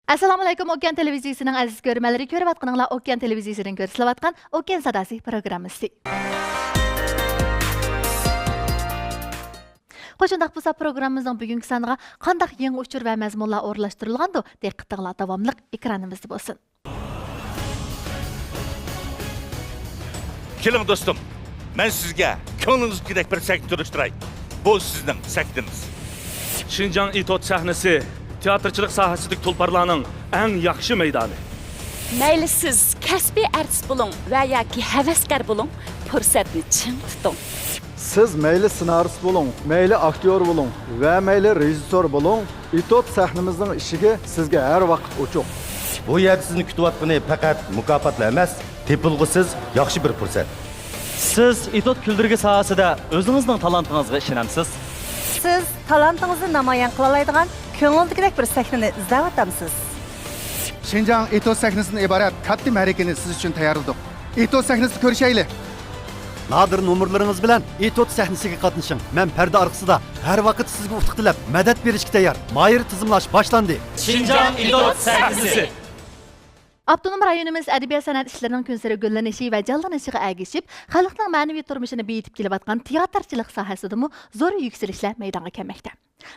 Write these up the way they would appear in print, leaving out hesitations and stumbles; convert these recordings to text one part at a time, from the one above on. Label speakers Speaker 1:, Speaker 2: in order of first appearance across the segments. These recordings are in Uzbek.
Speaker 1: Assalomu alaykum, Okean televiziyasining aziz ko'ruvchilari, ko'rib atqaninglar Okean televiziyasining ko'rsatilayotgan Okean sadasi programmasi. Qo'shindaq bo'lsa programmamizning bugungi soniga qanday yangi uchur va mazmunlar o'rlashtirilgandi? Diqqatinglar davomli ekranimizda bo'lsin.
Speaker 2: Keling do'stim, men sizga ko'nglingizdek bir sakt turishtiray. Bu sizning saktiniz.
Speaker 3: Şinjan İtot sahnesi teatrchilik sohasidagi tulparlarning eng yaxshi maydoni.
Speaker 4: Mayli siz kasbiy artist bo'ling va yoki havaskor bo'ling, fursatni chin tuting.
Speaker 5: Siz mayli ssenarist bo'ling, mayli aktyor bo'ling va mayli rejissor bo'ling, İtot sahnamizning eshigi sizga har vaqt ochiq.
Speaker 6: Bu yer sizni kutayotgani faqat mukofotlar emas, tepilg'isiz yaxshi bir fursat.
Speaker 7: Siz İtot küldürgi sohasida o'zingizning talantingizga ishonamsiz?
Speaker 8: Siz talantingizni namoyon qila oladigan ko'ngildagidek bir sahnani izlayapsizmi?
Speaker 9: Şinjan İtot sahnasidan iborat katta ma'rakani siz uchun tayyorladik. İtot sahnasini ko'rishaylik.
Speaker 6: Nadir nomerlaringiz bilan İtot sahnasiga qatnashing. Men parda orqasida har vaqt sizga utuq tilab, madad berishga tayyor. Mayir tizimlash boshlandi.
Speaker 7: Şinjan İtot sahnasi.
Speaker 1: Abdunum rayonimiz adabiyat san'at ishlarining kunsari gullanishi va jonlanishiga ergishib, xalqning ma'naviy turmushini betib kelayotgan teatrchilik sohasidami zo'r yuksalishlar maydonga kelmoqda.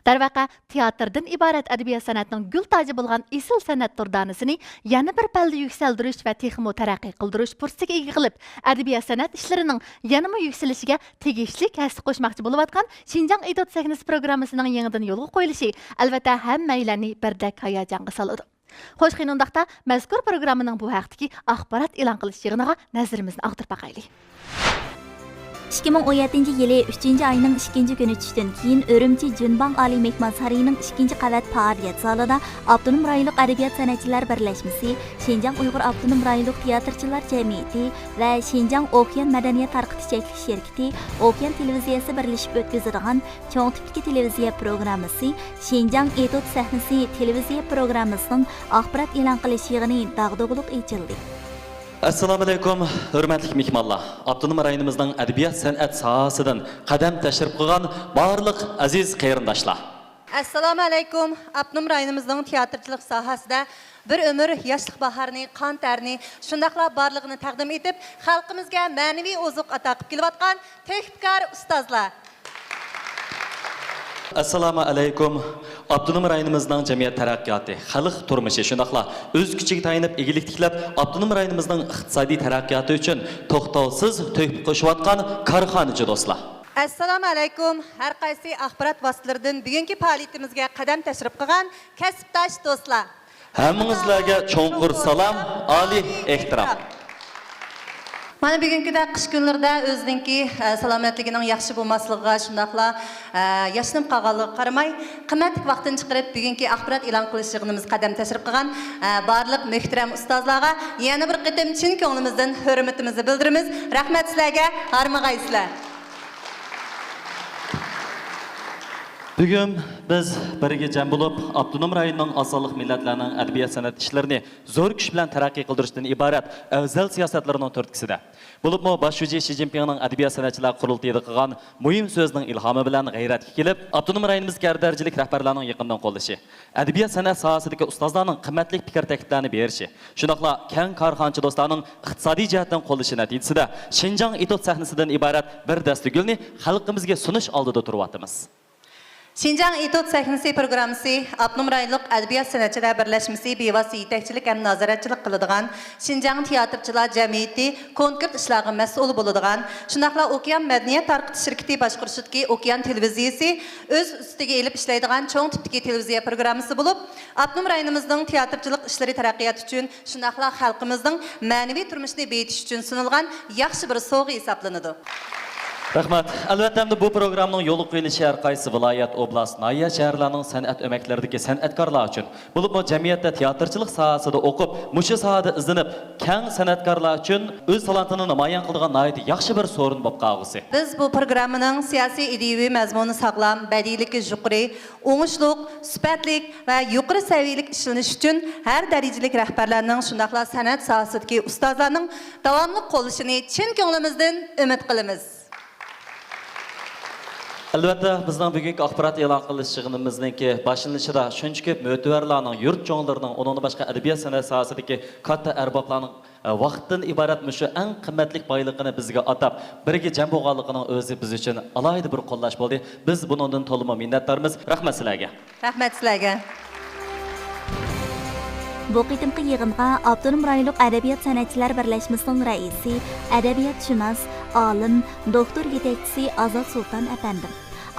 Speaker 1: Darvaqa, teatrdan iborat adabiyat san'atining gul toji bo'lgan esil san'at turdanisini yana bir palla yuksaldirish va texmo taraqqiy qildirish fursatiga ega qilib, adabiyat san'at ishlarining yanama yuksalishiga tegishli hassa qo'shmoqchi bo'layotgan Şinjan İtot sahnasi programmasining yangidan yo'lga qo'yilishi albatta hammalarni birdek hayajonga soladi. Xo'sh, qiyinundaqda mazkur programmaning bu haqdagi axborot e'lon qilish yig'iniga nazarimizni ag'dirib baqaylik.
Speaker 10: 2017-yili 3-ayning 2-kuni tushdan keyin Urumchi Junbang Oliy Mehmon saroyining 2-qavat faoliyat zalida Abdunum rayonlik adabiyot san'atchilar birlashmasi, Şinjan Uyg'ur Abdunum rayonlik teatrchilar jamiyati va Şinjan Okean madaniyat tarqatish cheklanish shirkati Okean televiziyasi birlashib o'tkazadigan cho'ng tipdagi televiziya programmasi Şinjan İtot sahnasi televiziya programmasining axborot e'lon qilish yig'ini dag'dug'liq ochildi.
Speaker 7: Assalomu alaykum, hurmatli mehmonlar. Abdunum rayonimizning adabiyot san'at sohasidan qadam tashrif qilgan barliq aziz qarindoshlar.
Speaker 8: Assalomu alaykum. Abdunum rayonimizning teatrchilik sohasida bir ömür yoshlik baharni, qon tarni, shundaqla barlig'ini taqdim etib, xalqimizga ma'naviy ozuq ato qilib kelayotgan tehnikar ustozlar.
Speaker 7: Assalomu alaykum. Abdunum rayonimizning jamiyat taraqqiyoti, xalq turmushi shundaqla o'z kuchiga tayinib egilik tiklab, Abdunum rayonimizning iqtisodiy taraqqiyoti uchun to'xtovsiz to'yib qo'shayotgan korxonachi do'stlar.
Speaker 8: Assalomu alaykum. Har qaysi axborot vositalaridan bugungi faoliyatimizga qadam tashrif qilgan kasbdosh do'stlar.
Speaker 7: Hammangizlarga cho'nqur salom, oliy ehtirom.
Speaker 8: Mana bugünküdə qish günlərdə özünki salomatligining yaxshi bo'lmasligiga, shundaqla yashnab qolganligiga qaramay, qimmatli vaqtini chiqarib bugungi axborot e'lon qilish yig'inimiz qadam tashrif qilgan barliq muhtaram ustozlarga yana bir qitim chin ko'nglimizdan hurmatimizni bildiramiz. Rahmat sizlarga, harmag'aysizlar.
Speaker 7: Bugun biz birga jam bo'lib, Abdunum rayonining asonliq millatlarning adabiyot san'at ishlarini zo'r kuch bilan taraqqiy qildirishdan iborat afzal siyosatlarining turtkisida. Bo'libmi boshchi Xi Jinpingning adabiyot san'atchilar qurultayida qilgan muhim so'zning ilhomi bilan g'ayratga kelib, Abdunum rayonimizga darajalik rahbarlarning yaqindan qo'llashi, adabiyot san'at sohasidagi ustozlarning qimmatli fikr takliflarini berishi, shundaqla keng korxonchi do'stlarning iqtisodiy jihatdan qo'llashi natijasida Şinjan İtot sahnasidan iborat bir dasta gulni xalqimizga sunish oldida turyapmiz.
Speaker 8: Şinjan İtot sahnasi programmasi Abdunum rayonlik adabiyot san'atchilar birlashmasi bevosita yetakchilik ham nazoratchilik qiladigan Şinjan teatrchilar jamiyati konkurs ishlariga mas'ul bo'ladigan, shundaqla Okean madaniyat tarqatish shirkati boshqarishidagi Okean televiziyasi o'z ustiga elib ishlaydigan cho'ng tipdagi televiziya programmasi bo'lib, Abdunum rayonimizning teatrchilik ishlari taraqqiyoti uchun, shundaqla xalqimizning ma'naviy turmushini betish uchun sunilgan yaxshi bir sovg'a hisoblanadi.
Speaker 7: Rahmat. Albatta bu programning yo'l qo'yilishi har qaysi viloyat, oblast, nahiya shaharlarning san'at o'maklaridagi san'atkorlar uchun, bo'libmi jamiyatda teatrchilik sohasida o'qib, mushu sohada izlanib, keng san'atkorlar uchun o'z talantini namoyon qilgan nihoyat yaxshi bir so'rin bo'lib qolg'isi.
Speaker 8: Biz bu programmaning siyosiy ideyaviy mazmuni sog'lom, badiiyligi yuqori, o'ngishliq, sifatli va yuqori saviyalik ishlanish uchun har darajalik rahbarlarning, shundaqla san'at sohasidagi ustozlarning davomli qo'llashini chin ko'nglimizdan umid qilamiz.
Speaker 7: Albatta, bizning bugungi axborot e'lon qilish yig'inimizningki boshlanishida shuncha ko'p mo'tavarlarning, yurt jonlarining, undan boshqa adabiyot san'at sohasidagi katta arboblarning vaqtdan iborat shu eng qimmatli boyligini bizga atab birga jam bo'lganligining o'zi biz uchun alohida bir qo'llash bo'ldi. Biz bundan to'liq minnatdormiz. Rahmat sizlarga.
Speaker 8: Rahmat sizlarga.
Speaker 10: Bu qitimqi yig'inga Abdunum rayonlik adabiyot san'atchilar birlashmasining raisi, adabiyotshunos, olim, doktor yetakchisi Azod Sultan afandim,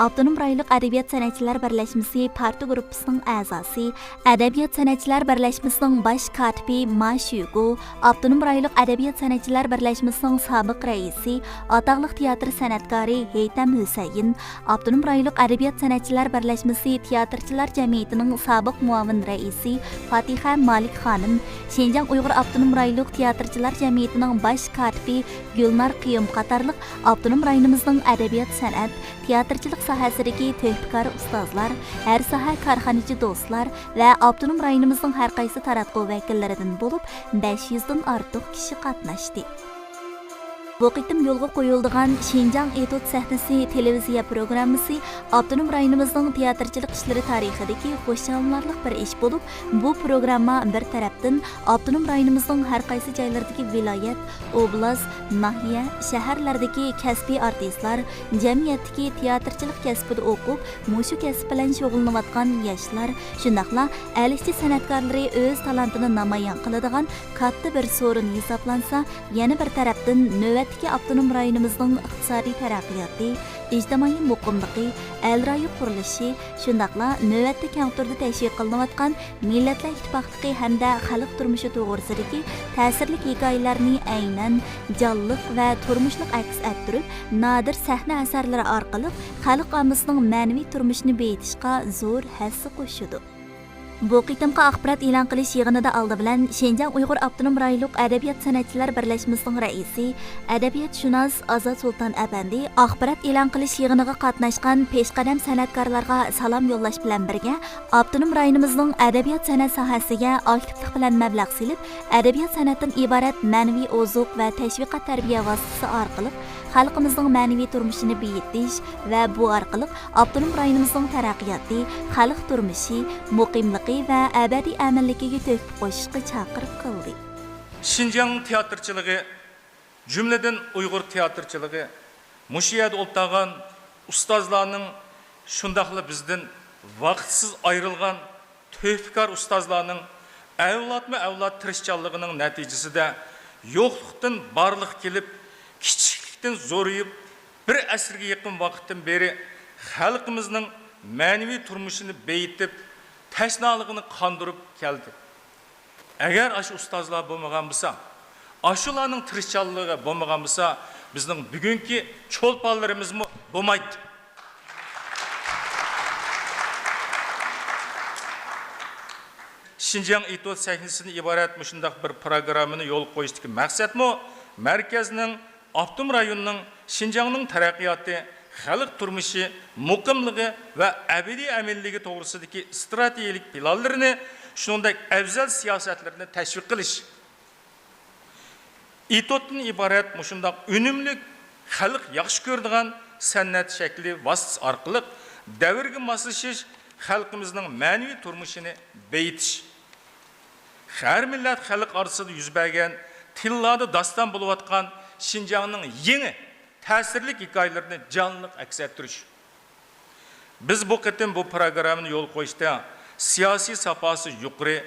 Speaker 10: Abdunum rayonlik adabiyot san'atchilar birlashmasi parti gruppasining a'zosi, adabiyot san'atchilar birlashmasining bosh katibi Mashugo, Abdunum rayonlik adabiyot san'atchilar birlashmasining sobiq raisi, ataqli teatr san'atkori Haytam Husayn, Abdunum rayonlik adabiyot san'atchilar birlashmasi teatrchilar jamiyatining sobiq muavin raisi Fatiha Malik xonim, Şinjan Uyghur Abdunum rayonlik teatrchilar jamiyatining bosh katibi Gulnar Qiyum qatorliq Abdunum rayonimizning adabiyot san'at, teatrchilik sohasidagi tövbekor ustozlar, har soha korxonachi do'stlar va Abdunum rayonimizning har qaysi taratquv vakillaridan bo'lib 500 dan ortiq kishi qatnashdi. Bu qitim yo'lga qo'yilgan Şinjan Etot sahnasi televiziya programmasi Abdunum rayonimizning teatrchilik ishlari tarixidagi xo'shallanarli bir ish bo'lib, bu programma bir tarafdan Abdunum rayonimizning har qaysi joylaridagi viloyat, oblast, nahiya, shaharlardagi kasbiy artistlar, jamiyatdagi teatrchilik kasbida o'qib, mushu kasb bilan shug'ullanayotgan yoshlar, shundaqla alishchi san'atkorlari o'z talantini namoyon qiladigan katta bir so'rin hisoblansa, yana bir tarafdan Abdunum rayonimizning iqtisodiy taraqqiyoti, ijtimoiy muqimligi, el-rayi qurilishi, shundaqla navbatda keng turda tashviq qilinayotgan Millatlar Ittifoqligi hamda xalq turmushi to'g'risidagi ta'sirli hikoyalarni aynan jonliq va turmushliq aks ettirib, nodir sahna asarlari orqali xalq ommasining ma'naviy turmushini beyitishga zo'r hassa qo'shadi. Bu qitimqi axborot e'lon qilish yig'inida oldi bilan Şinjan Uyghur Abdunum rayonlik adabiyot san'atchilar birlashmasining raisi, adabiyotshunos Azod Sultan apandi axborot e'lon qilish yig'iniga qatnashgan peshqadam san'atkorlarga salom yo'llash bilan birga Abdunum rayonimizning adabiyot san'at sohasiga aktivlik bilan mablag' silib, adabiyot san'atdan iborat ma'naviy ozuq va tashviqot tarbiya vositasi orqali xalqimizning ma'naviy turmushini beyitish va bu orqali Abdunum rayonimizning taraqqiyoti, xalq turmushi, muqimligi va abadiy amalligiga to'hfa qo'shishga chaqiriq qildi.
Speaker 11: Şinjan teatrçılığı, cümleden Uyghur teatrçılığı, muşiyat oltağan ustazlarının şundaqlı bizden vakitsiz ayrılgan tövfikar ustazlarının evlat tirişçallığının neticesi de yokluktan barlık gelip, kiçiklikten zoruyup, bir asırga yakın vakitten beri halkımızın manevi turmuşunu beyitip, təşnalığını qandırıb gəldi. Əgər aşı ustazlar bo'lmagan bo'lsa, aşularning tirishchanligi bo'lmagan bo'lsa, bizning bugungi cho'lponlarimiz bo'lmaydi. Şinjan Etot sahnasini iborat shunday bir programmani yo'l qo'yishdagi maqsad markazning Abdunum rayonining Şinjanning taraqqiyoti, xalq turmushi, muqimligi va abadiy amilligi to'g'risidagi strategik planlarini, shuningdek afzal siyosatlarni tashviq qilish. Etotdan iborat shunday unumli xalq yaxshi ko'radigan san'at shakli vositasi orqali davrga moslashish, xalqimizning ma'naviy turmushini beyitish. Har millat xalq orasida yuz bergan, tillarda daston bo'layotgan Şinjanning yangi ta'sirli hikoyalarini jonliq aks ettirish. Biz bu qitim bu programmani yo'l qo'yishda siyosiy safasi yuqori,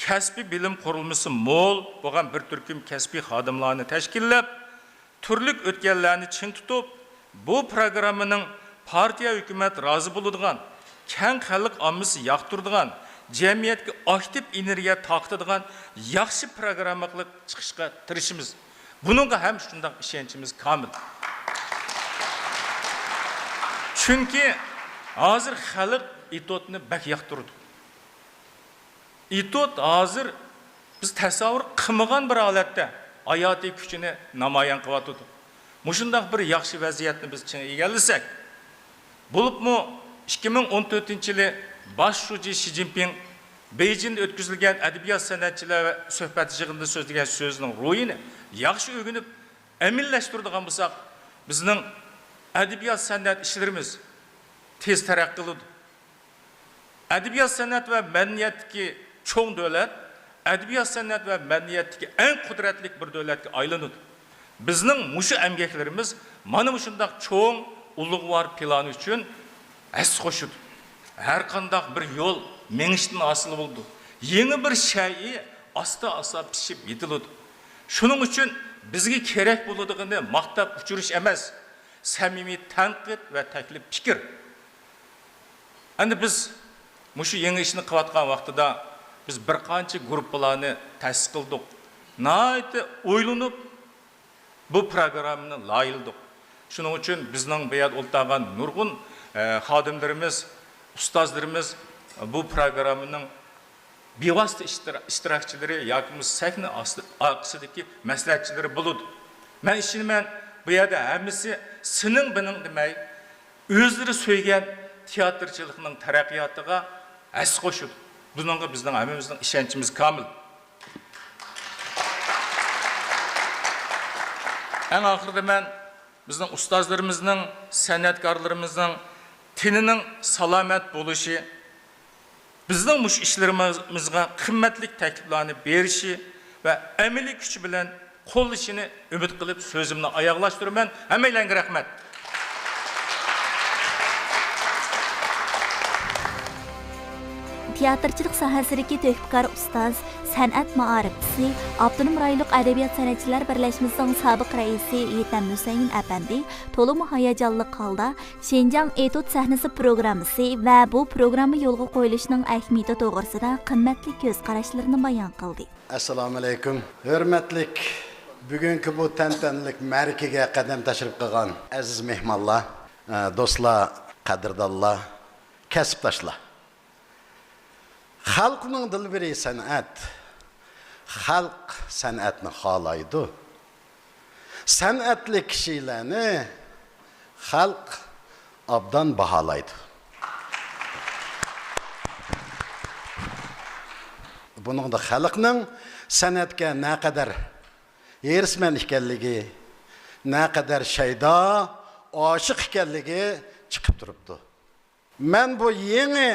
Speaker 11: kasbiy bilim qurilmasi mo'l bo'lgan bir turkum kasbiy xodimlarni tashkillab, turli o'tganlarni chin tutib, bu programmaning partiya hukumat rozi bo'ladigan, keng xalq ommasi yoqtiradigan, jamiyatga aktiv energiya taqtadigan yaxshi programma qilib chiqishga tirishimiz. Bununla ham shunday ishonchimiz komil. Chunki hozir xalq etotni bak yoqtirdi. Etot hozir biz tasavvur qilmagan bir holatda hayotiy kuchini namoyon qilyapti. Mushundaq bir yaxshi vaziyatni biz chin egallasak, bo'libmi 2014-yili bosh shuji Xi Jinping Beijingda o'tkazilgan adabiyot san'atchilar va suhbat yig'inida so'zlagan so'zining ro'yini yaxshi o'rganib, amillashtiradigan bo'lsak, bizning adabiyot san'at ishlarimiz tez taraqqiy qiladi. Adabiyot san'at va madaniyatdagi cho'ng davlat, adabiyot san'at va madaniyatdagi eng qudratli bir davlatga aylanadi. Bizning mushu emgaklarimiz mana shunday cho'ng ulug'vor plan uchun as qo'shadi. Har qanday bir yo'l mengishdan hosil bo'ldi. Yangi bir shay asta pishib yetiladi. Shuning uchun bizga kerak bo'ladigan maqtab uchirish emas, samimiy tanqid va taklif fikr. Endi biz mushu yangi ishni qilayotgan vaqtida biz bir qancha guruhlarni ta'sis qildik. Nihoyatda o'ylanib bu programmani loyildik. Shuning uchun bizning bu yerda o'ltirgan nurg'un xodimlarimiz, ustozlarimiz bu programmaning bevosita ishtirokchilari yoki sahna orqasidagi maslahatchilari bo'ladi. Men ishonman, bu yerda hammasi sening bining demay, o'zlari so'ygan teatrchilikning taraqqiyotiga as qo'shib, buningga bizning hammamizning ishonchimiz komil. Eng oxirida men bizning ustozlarimizning, san'atkorlarimizning tinining salomat bo'lishi, bizning mush ishlarimizga qimmatli takliflarni berishi va amaliy kuch bilan qo'llashini umid qilib so'zimni oyoqlashtiraman. Hammanglarga rahmat.
Speaker 10: Teatrchilik sohasidagi töhfkor ustoz, san'at ma'arifchisi, Abdunum rayonluq adabiyot san'atchilar birlashmasining sobiq raisi Yetam Husayn apandi to'liq hayajonli holda Şinjan Etot sahnasi programmasi va bu programma yo'lga qo'yilishining ahamiyati to'g'risida qimmatli ko'z qarashlarini bayon qildi.
Speaker 12: Assalomu alaykum. Hurmatli bugungi bu tantanlik markaga qadam tashrif qilgan aziz mehmonlar, do'stlar, qadrdonlar, kasbdoshlar. Xalqning dilbiri san'at. Xalq san'atni xohlaydi. San'atli kishilarni xalq obdan baholaydi. Buningda xalqning san'atga naqadar erisman ekanligi, naqadar shaydo, oshiq ekanligi chiqib turibdi. Men bu yangi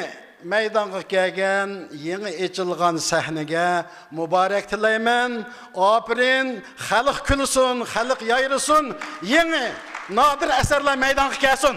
Speaker 12: maydonga kelgan, yangi ochilgan sahnaga muborak tilayman. Ofirin, xalq kulsin, xalq yayrisin, yangi nodir asarlar maydonga kelsin.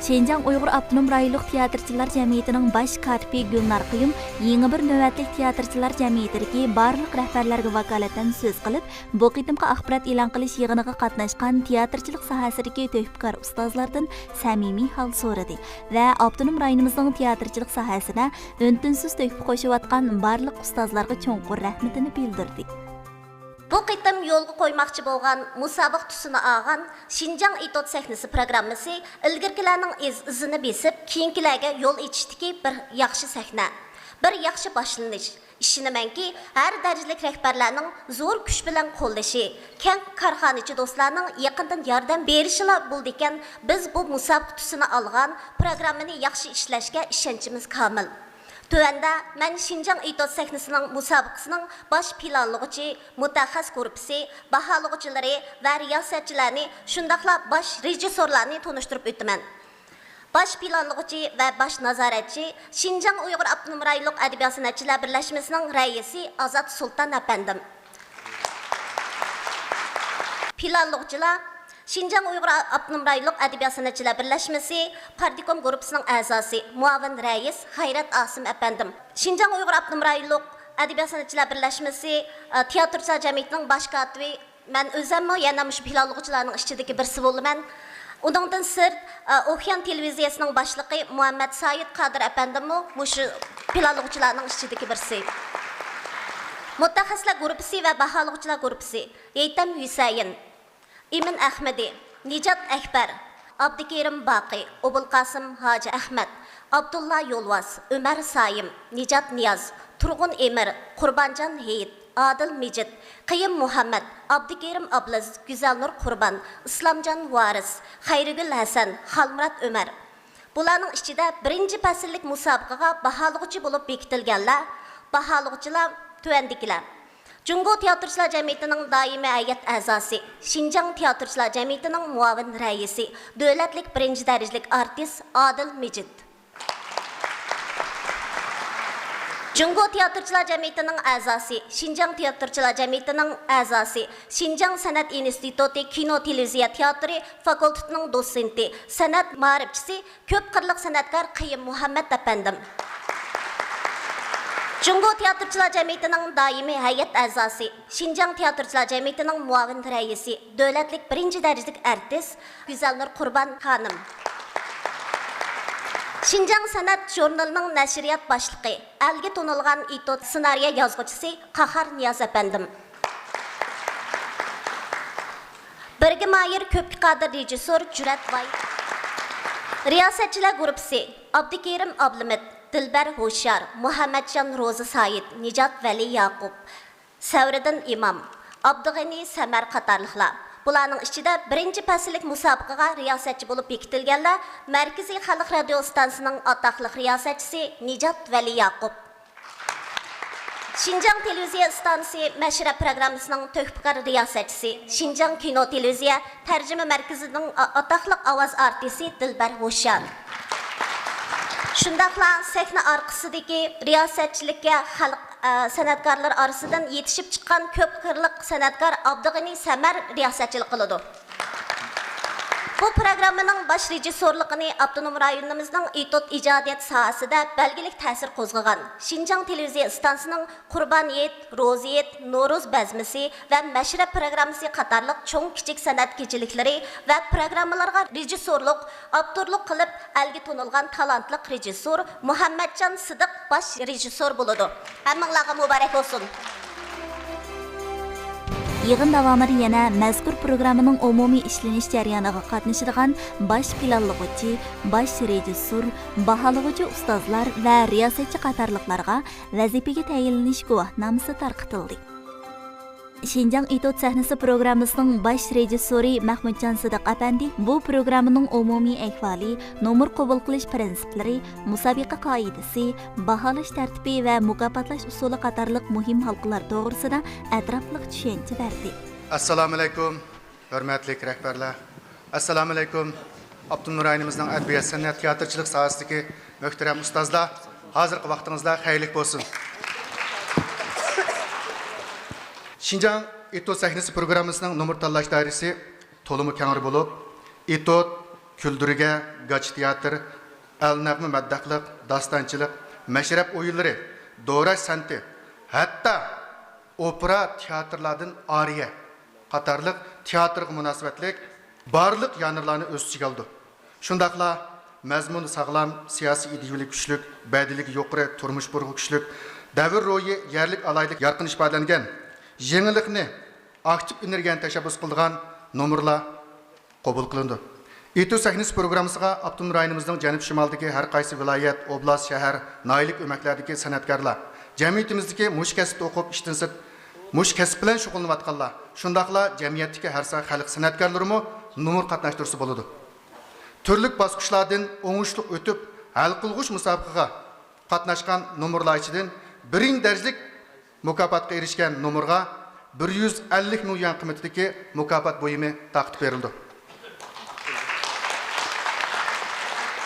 Speaker 10: Şinjan Uyghur Abdunum rayonluq teatrchilar jamiyatining bosh katibi Gulnar Quyum yangi bir navbatlik teatrchilar jamiyatidagi barliq rahbarlarga vakolatan so'z qilib, bu qitimqi axborot e'lon qilish yig'iniga qatnashgan teatrchilik sohasidagi töhfkor ustozlardan samimiy hol so'radi va Abdunum rayonimizning teatrchilik sohasida o'ntinsiz töhfa qo'shayotgan barliq ustozlarga cho'nqur rahmatini bildirdi.
Speaker 13: Bu qitim yo'lga qo'ymoqchi bo'lgan musobaqa tusini olgan Şinjan Etot sahnasi programmasi ilgirkilarning izini besib, keyingilarga yo'l ochishdagi bir yaxshi sahna, bir yaxshi boshlanish. Ishonamanki, har darajalik rahbarlarning zo'r kuch bilan qo'llashi, keng korxonachi do'stlarning yaqindan yordam berishilar bo'ldi ekan, biz bu musobaqa tusini olgan programmani yaxshi ishlashga ishonchimiz komil. Tövəndə mən Şinjan Etot sahnəsinin müsabiqəsinin baş planlayıcı, mutaxassis qrupsi, bahalıqçıları və riyasətçilərini, şundaqla baş rejissorlarını tanışdırıb ötdüm. Baş planlayıcı və baş nazaratçı Şinjan Uyğur Abdunum rayonluq Ədəbiyyat Sənətçilər Birləşməsinin rəisi Azad Sultan əfəndim. Planlayıcılar Şinjan Uyghur Abdunum rayonluq Ədəbiyyat Sənətçilər Birləşməsi Partikom qrupsunun əzası muavin rəis Xayrat Asim əfəndim. Şinjan Uyghur Abdunum rayonluq Ədəbiyyat Sənətçilər Birləşməsi Teatrçılar Cəmiyyətinin baş katibi, mən özümü yana müş planlayıcılarının işçidəki birisi bolman. Ondan sırt Oxyan televiziyasının başlığı Muhammed Said Qadir əfəndim müş planlayıcılarının işçidəki birisi. Mutaxassislar qrupsi və bahalıqçılar qrupsi Yetam Husayn, İmin Ahmedi, Nicat Ekber, Abdikerim Baqi, Obul Qasım Hacı Ahmet, Abdullah Yolvas, Ömer Sayım, Nicat Niyaz, Turgun Emir, Qurbancan Heyit, Adil Mecid, Qiyim Muhammed, Abdikerim Ablaz, Güzelnur Qurban, İslamcan Varis, Xayrigül Hasan, Xalmurat Ömer. Bularning ichida birinchi fasllik musobaqaga baholovchi bo'lib bekitilganlar, baholovchilar tuvandikilar. Cungo Teatrchilar Jamiyatining doimiy hay'at a'zosi, Şinjan Teatrchilar Jamiyatining muavin raisi, davlatlik birinchi darajalik artist Adil Mejid. Cungo Teatrchilar Jamiyatining a'zosi, Şinjan Teatrchilar Jamiyatining a'zosi, Şinjan San'at instituti kino televiziya teatri fakultetining dotsenti, san'at ma'rifchisi, ko'p qirliq san'atkor Qiyim Muhammad apandim. Cungo Teatrchilar Jamiyatining doimiy hay'at a'zosi, Şinjan Teatrchilar Jamiyatining muavin raisi, davlatlik birinchi darajalik artist Güzelnur Qurban xonim. Şinjan San'at jurnalining nashriyat boshlig'i, elga to'nilgan itot ssenariy yozuvchisi Qahar Niyaz apandim. Birga mayir ko'p qodir rejissor Jurat Vay. Riyosatchilar guruhi Abdukerim Ablimit, Dilbar Hoshar, Muhammadjon Ro'zi Said, Nijat Vali Yaqub, Savriddin Imom, Abdug'ani Samar qatorliqlar. Bularning ichida birinchi fasllik musobaqaga riyosatchi bo'lib bekitilganlar Markaziy xalq radio stansiyasining atoqli riyosatchisi Nijat Vali Yaqub. Şinjan televiziya stansiyasi mashra programmasining to'hpakor riyosatchisi, Şinjan kino televiziya tarjima markazining atoqli ovoz artisti Dilbar Hoshar. Shundaqla sahna orqasidagi riyosatchilikka xalq san'atkorlar orasidan yetishib chiqqan ko'p qirliq san'atkor Abdug'ani Samar riyosatchilik qiladi. Bu programmaning bosh rejissorligini Avtonom rayonimizning itot ijodiyat sohasida belgilik ta'sir qo'zg'agan Şinjan televiziya stansiyasining Qurban Yet, Ro'ziyet, No'ro'z bazmasi va mashra programmasi qatorliq cho'ng kichik san'at kechiliklari va programmalarga rejissorlik, avtorlik qilib elga to'nilgan talantli rejissor Muhammadjon Sidiq bosh rejissor bo'ladi. Hammanglarga muborak bo'lsin.
Speaker 10: Yığın davamları yana mazkur programmaning umumiy ishlanish jarayoniga qatnashadigan bosh planlovchi, bosh rejissor, baholovchi ustozlar va riyosatchi qatorliqlarga vazifaga tayinlanish guvohnomasi tarqatildi. Şinjan itot sahnasi programmasining bosh rejissori Mahmudjon Sidiq apandi bu programmaning umumiy ahvoli, nomer qabul qilish prinsiplari, musobaqa qoidasi, baholash tartibi va mukofotlash usuli qatorliq muhim halqalar to'g'risida atrofliq tushuncha berdi.
Speaker 9: Assalomu alaykum, hurmatli rahbarlar. Assalomu alaykum, Abdunur rayonimizning adabiyot san'at teatrchilik sohasidagi muhtaram ustozlar, hozirgi vaqtingizda xayrlik bo'lsin. Şinjan itot sahnasi programmasining nomer tanlash doirasi to'liq keng bo'lib, itot, kuldiriga, gach teatr, al-naqmi maddahliq, dostonchilik, mashrab o'yinlari, do'rash san'ati, hatto opera teatrlardan ariya qatorliq teatrga munosabatlik barliq yanrlarni o'z ichiga oldi. Shundaqla mazmuni sog'lom, siyosiy ideologik kuchlik, badiligi yuqori, turmush burg'i kuchlik, davr ro'yi yerlik alaylik yorqin ifodalangan yenilikni aktiv energiyani tashabbus qilgan nomerlar qabul qilindi. Itot sahnasi programmasiga Avtonom rayonimizning janub shimolidagi har qaysi viloyat, oblast, shahar, noylik o'maklardagi san'atkorlar, jamiyatimizdagi mush kasbda o'qib ishtinsid, mush kasb bilan shug'ullanayotganlar, shundaqla jamiyatdagi har xil xalq san'atkorlarimi nomer qatnashtirsa bo'ladi. Turli bosqichlardan o'ngishli o'tib, hal qilg'uch musobaqaga qatnashgan nomerlar ichidan birinchi darajalik mukofotga erishgan nomerga 150 ming yuan qiymatidagi mukofot buyumi taqdim berildi.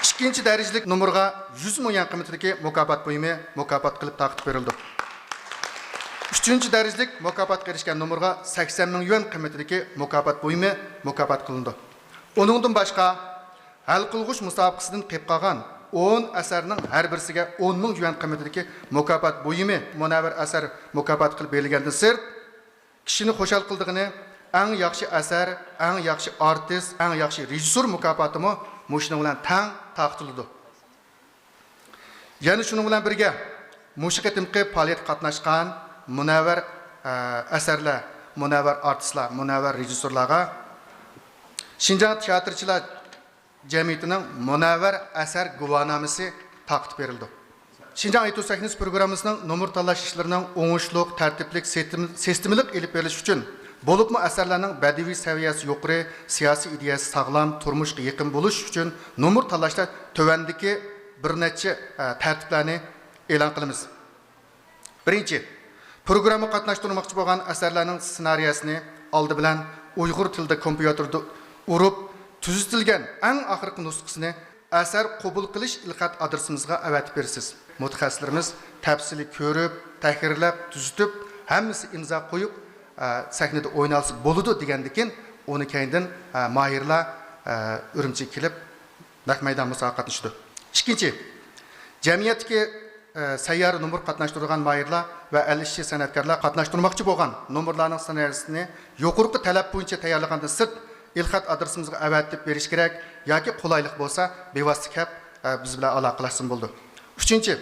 Speaker 9: Ikkinchi darajalik nomerga 100 ming yuan qiymatidagi mukofot buyumi mukofot qilib taqdim berildi. Uchinchi darajalik mukofotga erishgan nomerga 80 ming yuan qiymatidagi mukofot buyumi mukofot qilindi. Uningdan boshqa hal qilg'uch musobaqasidan qolib qolgan 10 asarning har birisiga 10 ming yuan qiymatidagi mukofot buyumi munavvar asar mukofot qilib berilgandan sirt kishini xushal qildig'ini eng yaxshi asar, eng yaxshi artist, eng yaxshi rejissor mukofotimi mushuning bilan tang taqdirladi. Yana shuning bilan birga musiqa timqi faoliyat qatnashgan munavvar asarlar, munavvar artistlar, munavvar rejissorlarga Şinjan teatrchilar jamiyatining munavvar asar guvohnomasi taqdim berildi. Şinjan itot sahnasi programmasining nomer tanlash ishlarining o'ngishli, tartiblik, sistemalik elib berilishi uchun bo'libmi asarlarning badiiy saviyasi yuqori, siyosiy ideyasi sog'lom, turmushga yaqin bo'lish uchun nomer tanlashda tövandagi bir necha tartiblarni e'lon qilamiz. Birinchi, Programma qatnaştırmoqchi bo'lgan asarlarning ssenariyasini oldi bilan Uyg'ur tilida kompyuterda urib tuzitilgan eng oxirgi nusxasini asar qabul qilish ilqat adresimizga avatib bersiz. Mutaxassislarimiz tafsili ko'rib, tahrirlab, tuzitib, hammasi imzo qo'yib, sahnada o'ynalsa bo'ladi degandikin, uni keyindan mahirlar Urumchiga kelib, naq maydon musobaqa qatnashdi. Ikkinchi, jamiyatdagi sayyor numur qatnashtirgan mahirlar va 50 san'atkorlar qatnashtirmoqchi bo'lgan numurlarning ssenariyasini yuqorqi talab bo'yicha tayyorlagandan sirt ilxat adresimizga avatib berish kerak yoki qulaylik bo'lsa bevosita kelib biz bilan aloqalashsin bo'ldi. Uchinchi,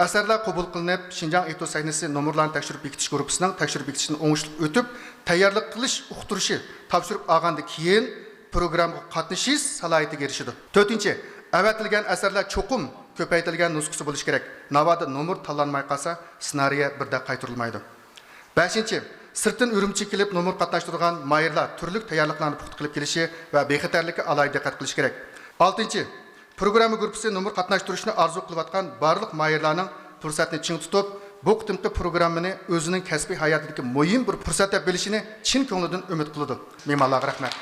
Speaker 9: asarlar qabul qilinib, Xinjiang etos sahnasi numurlarni tekshirib bekitish guruhining tekshirib bekitishini o'ngishli o'tib, tayyorlik qilish uqtirishi topshirib olgandan keyin programga qatnashish salohiyatiga erishadi. To'rtinchi, avatilgan asarlar cho'qim ko'paytirilgan nusxasi bo'lishi kerak. Navoda numur tanlanmay qolsa, ssenariy birda qaytarilmaydi. 5. Sirtdan Urumchiga kelib numur qatnashtirgan mahirlar turli tayyorliklarni puxta qilib kelishi va bexatarlikka alohida diqqat qilish kerak. 6. Programma guruhi numur qatnashtirishni orzu qilayotgan barliq mahirlarning fursatni ching tutib, bu qitimqi programmani o'zining kasbiy hayotidagi muhim bir fursat deb bilishini chin ko'nglidan umid qiladi. Mehmonlarga rahmat.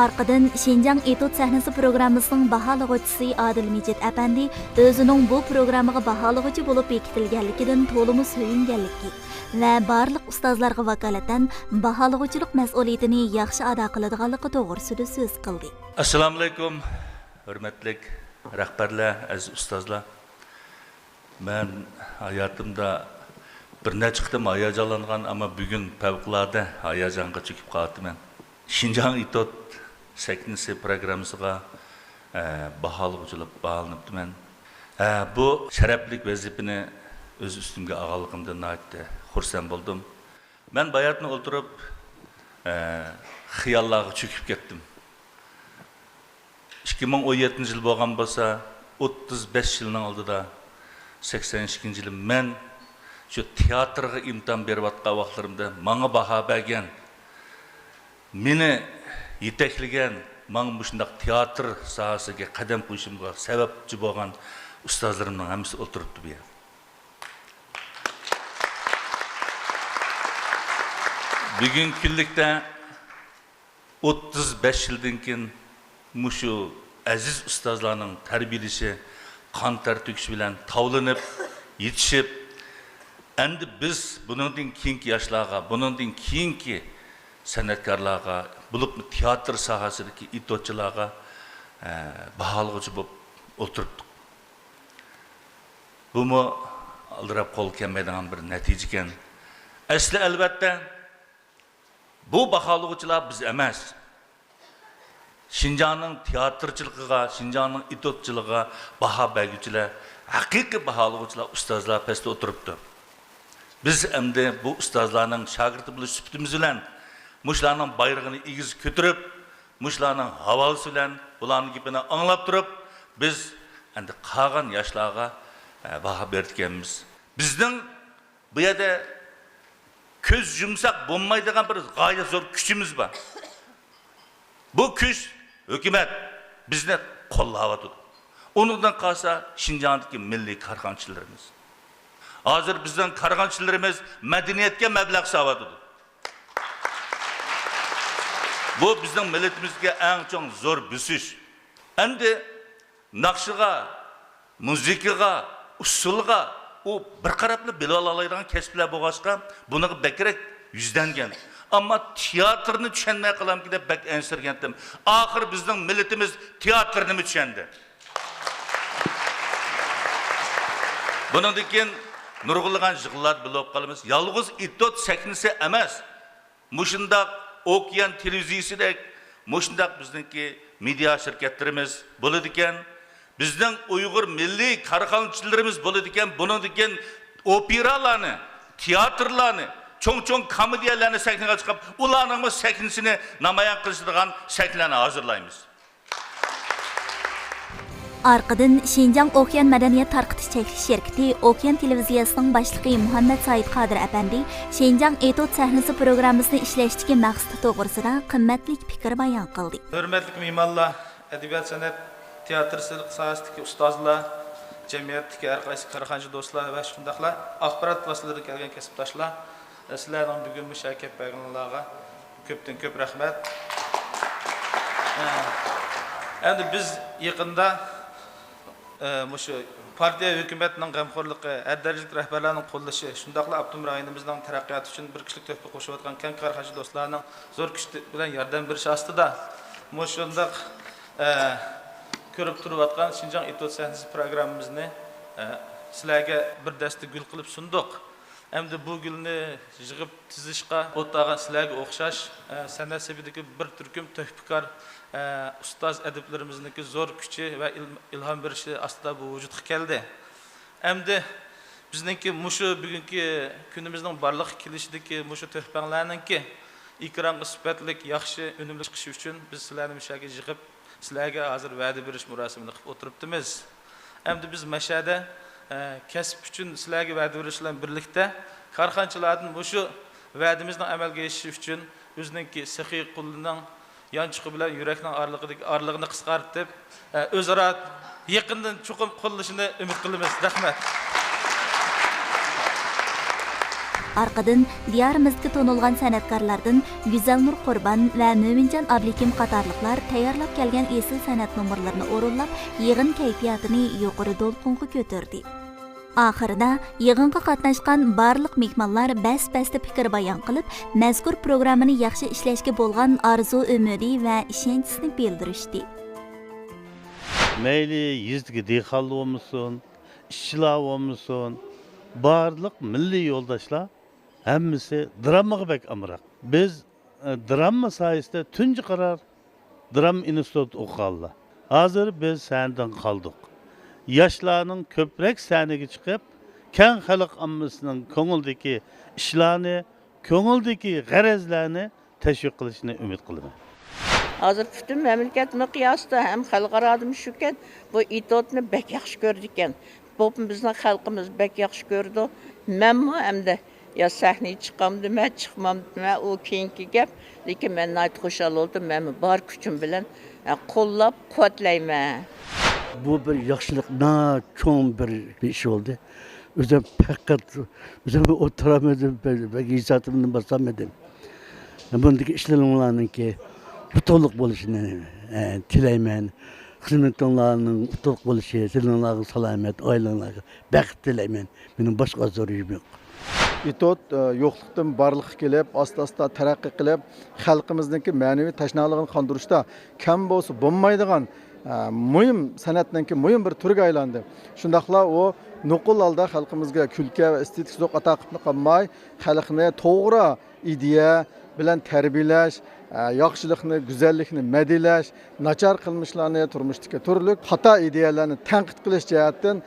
Speaker 10: Arqadan Şinjan Etot sahnasi programmasining baholag'uvchisi Adil Mejit apandi o'zining bu programmaga baholag'uvchi bo'lib bekitilganligidan to'liq suyunganligi va barliq ustozlarga vakolatan baholag'uvchilik mas'uliyatini yaxshi ado qiladiganligi to'g'risida so'z qildi.
Speaker 2: Assalomu alaykum, hurmatli rahbarlar, aziz ustozlar. Men hayotimda bir necha qitim hayajonlangan, ammo bugun favqulodda hayajonga cho'kib qoldim. Xinjiang Etot sahnasi programmasiga baholag'uvchilik bağlanıbdım. Bu sharafli vazifani o'z ustimga olganligimdan nihoyatda xursand bo'ldim. Men bayatni o'ltirib xiyollarga cho'kib ketdim. 2017 yil bo'lgan bo'lsa, 35 yilning oldida 82 yil men shu teatrga imtihon berayotgan vaqtlarimda menga baho bergan, meni yetakligan, menga shunday teatr sohasiga qadam qo'yishimga sababchi bo'lgan ustozlarimning hammasi o'tiribdi bu yerda. Bugun kunlikda 35 yildan keyin mushu aziz ustozlarning tarbiyalashi, qon ter to'kish bilan tavlanib, yetishib, endi biz buningdan keyingi yoshlarga, buningdan keyingi san'atkorlarga, bo'lib teatr sohasidagi itotchilarga baholag'uvchi bo'lib o'tiribdik. Bumi aldirab qo'l kelmaydigan bir natija ekan. Asli albatta bu baholag'uvchilar biz emas. Xinjiangning teatrchiligiga, Xinjiangning itotchiligiga baho beruvchilar, haqiqiy baholag'uvchilar, ustozlar pastda o'tiribdi. Biz endi bu ustozlarning shogirdi bo'lish sifatimiz bilan mushlarning bayrog'ini egiz ko'tarib, mushlarning havolasi bilan ularning gapini anglab turib, biz endi qolgan yoshlarga baho berganmiz. Bizning bu yerda ko'z yumsaq bo'lmaydigan bir g'oyat zo'r kuchimiz bor. Bu kuch hukumat bizni qo'llayapti. Undan qolsa Xinjiangdagi milliy karxonchilarimiz. Hozir bizning karxonchilarimiz madaniyatga mablag' solyapti. Bu bizning millatimizga eng chong zo'r bisish. Endi naqshiga, muzikaga, usulga u bir qarabli bila oladigan kasblar bo'lg'achqa buniga bakrak yuzlangan. Ammo teatrni tushunmay qolamki deb bak ansirgandim. Oxir bizning millatimiz teatrni tushundi. Bundan keyin nurg'ulgan yig'inlar bo'lib qolamiz. Yolg'iz Etot sahnasi emas. Mushundaq Okean televiziyasidek, mushundaq bizningki media shirkatlarimiz bo'ladi ekan. Bizning Uyg'ur milliy karxonchilarimiz bo'ladi ekan. Bundan keyin operalarni, teatrlarni, cho'ng-cho'ng komediyalarni sahnaga chiqib, ularning sahnasini namoyon qilishadigan sahnlarni hozirlaymiz.
Speaker 10: Arqadan Xinjiang Okean madaniyat tarqitish cheklash şirkati Okean televiziyasining boshlig'i Muhammad Said Qodir apandi Xinjiang Etot sahnasi programmasini ishlashdagi maqsadi to'g'risida qimmatli fikr bayon qildi.
Speaker 14: Hurmatli mehmonlar, adabiyot san'at teatrchilik sohasidagi ustozlar,
Speaker 11: jamiyatdagi har qaysi korxonachi do'stlar va shundaqlar axborot vositalaridan kelgan kasbdoshlar, sizlarning bugun mushakkab berganlarga ko'pdan ko'p rahmat. Endi biz yaqinda shu partiya hukumatning g'amxo'rligi, har darajalik rahbarlarning qo'llashi, shundaqla Abdum rayonimizning taraqqiyoti uchun bir kishilik to'hfa qo'shayotgan keng korxonachi do'stlarning zo'r kuch bilan yordam berish ostida shundaq ko'rib turayotgan Şinjan İTOT sahnasi programmamizni sizlarga bir dasta gul qilib sunduq. Endi bu gulni yig'ib tizishga o'tag'an sizlarga o'xshash san'at sebidagi bir turkum to'hfikor ustoz adiblarimizniki zo'r kuchi va ilhom berishi ostida bu vujudga keldi. Endi bizningki mushu bugungi kunimizning barliq kelishidagi mushu to'hfanglarninki ekranga sifatlik, yaxshi, unumli chiqishi uchun biz sizlarni mushaga yig'ib sizlarga hozir va'da berish murosimini qilib o'tiribdimiz. Endi biz mashada kasb uchun sizlarga va'da berish bilan birlikda korxonachilarning mushu va'damizning amalga oshishi uchun o'zininki saxiy qulining yanchiqi bilan yurakning orlig'ini qisqartib, o'zaro yaqindan chuqur qo'llashini umid qilamiz. Rahmat.
Speaker 10: Arqadan diyorimizga to'nilgan san'atkorlardan Güzelnur Qurban va Mo'minjon Ablikim qatorliqlar tayyorlab kelgan esil san'at nomerlarini o'rinlab, yig'in kayfiyatini yuqori to'lqinga ko'tardi. Oxirida yig'inga qatnashgan barliq mehmonlar bas-basta fikr bayon qilib, mazkur programmani yaxshi ishlashga bo'lgan orzu, umidi va ishonchisini bildirishdi.
Speaker 14: Mayli yüzdagi dehqonlar bo'lsin, ishchilar bo'lsin, barliq milliy yo'ldoshlar hammasi dramaga bek amroq. Biz drama sohasida tunji qaror drama institut o'qiganlar. Hozir biz sandan qoldik. Yoshlarning ko'proq sahnaga chiqib, keng xalq ommasining ko'ngildagi ishlarni, ko'ngildagi g'arazlarni tashviq qilishini umid qilaman.
Speaker 15: Hozir butun mamlakat miqyosida ham xalqaro shukat bu itotni bek yaxshi ko'rdi ekan. Bu bizning xalqimiz bek yaxshi ko'rdi. Menmi hamda ya sahnaga chiqamdi, men chiqmamdi, u keyingi gap. Lekin men nayt xushal oldum, men bor kuchim bilan qo'llab quvvatlayman.
Speaker 16: Bu bir yaxshilik, cho'ng bir ish bo'ldi. O'zim faqat o'zim o'tiramadim, izotimni bosamadim. Bundagi ishlarimlarninki to'liq bo'lishini tilayman. Xizmatlarning to'liq bo'lishi, sizlarga salomat, oilalarga baxt tilayman. Mening boshqa zo'riyim yo'q.
Speaker 5: İTOT yo'qlikdan barliqqa kelib, asta-asta taraqqiy qilib, xalqimizningki ma'naviy tashnaligini qondirishda kam bo'lsa bo'lmaydigan muhim san'atninki muhim bir turga aylandi. Shundaqla o nuqul holda xalqimizga kulka va estetik zo'q ato qilib qolmay, xalqni to'g'ri ideya bilan tarbiyalash, yaxshilikni, go'zallikni madhilash, nachar qilmishlarni turmushdagi turli xato ideyalarni tanqid qilish jihatdan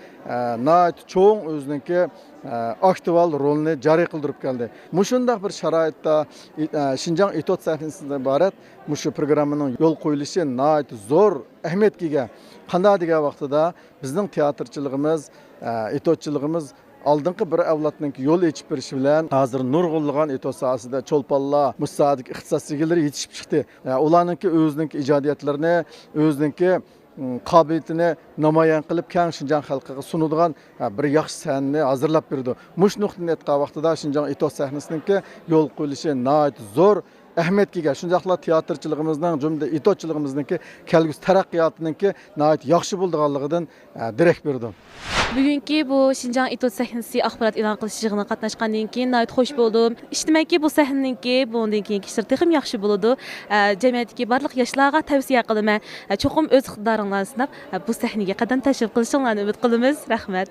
Speaker 5: nayt cho'ng o'ziniki aktual rolni joriy qildirib keldi. Mushundaq bir sharoitda Şinjan İTOT sahnasidan iborat mushu programmaning yo'l qo'yilishi nayt zo'r ahamiyatga ega. Qanday degan vaqtida bizning teatrchiligimiz, İTOTchiligimiz oldingi bir avlodning yo'l echib berishi bilan hozir nurg'unlagan İTOT sohasida cho'lponlar, musadik ixtisos egalari yetishib chiqdi. Ularningki o'zining ijodiyatlarini, o'zining qobiliyatini namoyon qilib keng Şinjan xalqiga sunadigan bir yaxshi sahnani hozirlab berdi. Mush nuqtadan aytgan vaqtida Şinjan İTOT sahnasiningki yo'l qo'yilishi nayt zo'r ahamiyatga ega. Shundaqla teatrchiligimizning, jumla İTOTchiligimizningki kelgusi taraqqiyotininki nayt yaxshi bo'lganligidan darak berdi.
Speaker 17: Bugungi bu Şinjan İTOT sahnasi axborot e'lon qilish yig'iniga qatnashgandan keyin nayt xush bo'ldim. Ijtimoiy bu sahnaninki bundan keyingi ishlar texim yaxshi bo'ladi. Jamiyatdagi barliq yoshlarga tavsiya qilaman. Cho'qim o'z iqtidoringlarni sinab bu sahnaga qadam tashrif qilishinglarni umid qilamiz. Rahmat.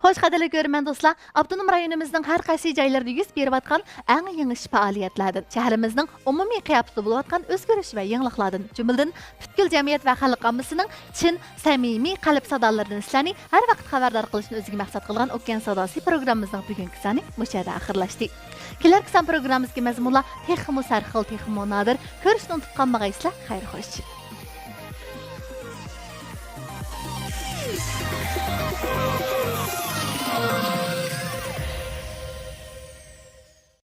Speaker 1: Xo'sh, qadrli ko'rman do'stlar, Abdunum rayonimizning har qaysi joylarida yuz berib atgan eng yangi faoliyatlardan, shahrimizning umumiy qiyofasida bo'layotgan o'zgarish va yangiliklardan, jumladan butkul jamiyat va xalq ommasining chin, samimiy qalb sadolaridan sizlarni har vaqt xabardor qilishni o'ziga maqsad qilgan O'tgan sadosi programmamizning bugungi soni mushada oxirlashdi. Kelarki son programmamizga mazmunlar texmo sarxil, texmo nodir, ko'rishni unutib qolmag'aysizlar. Xayr xo'sh.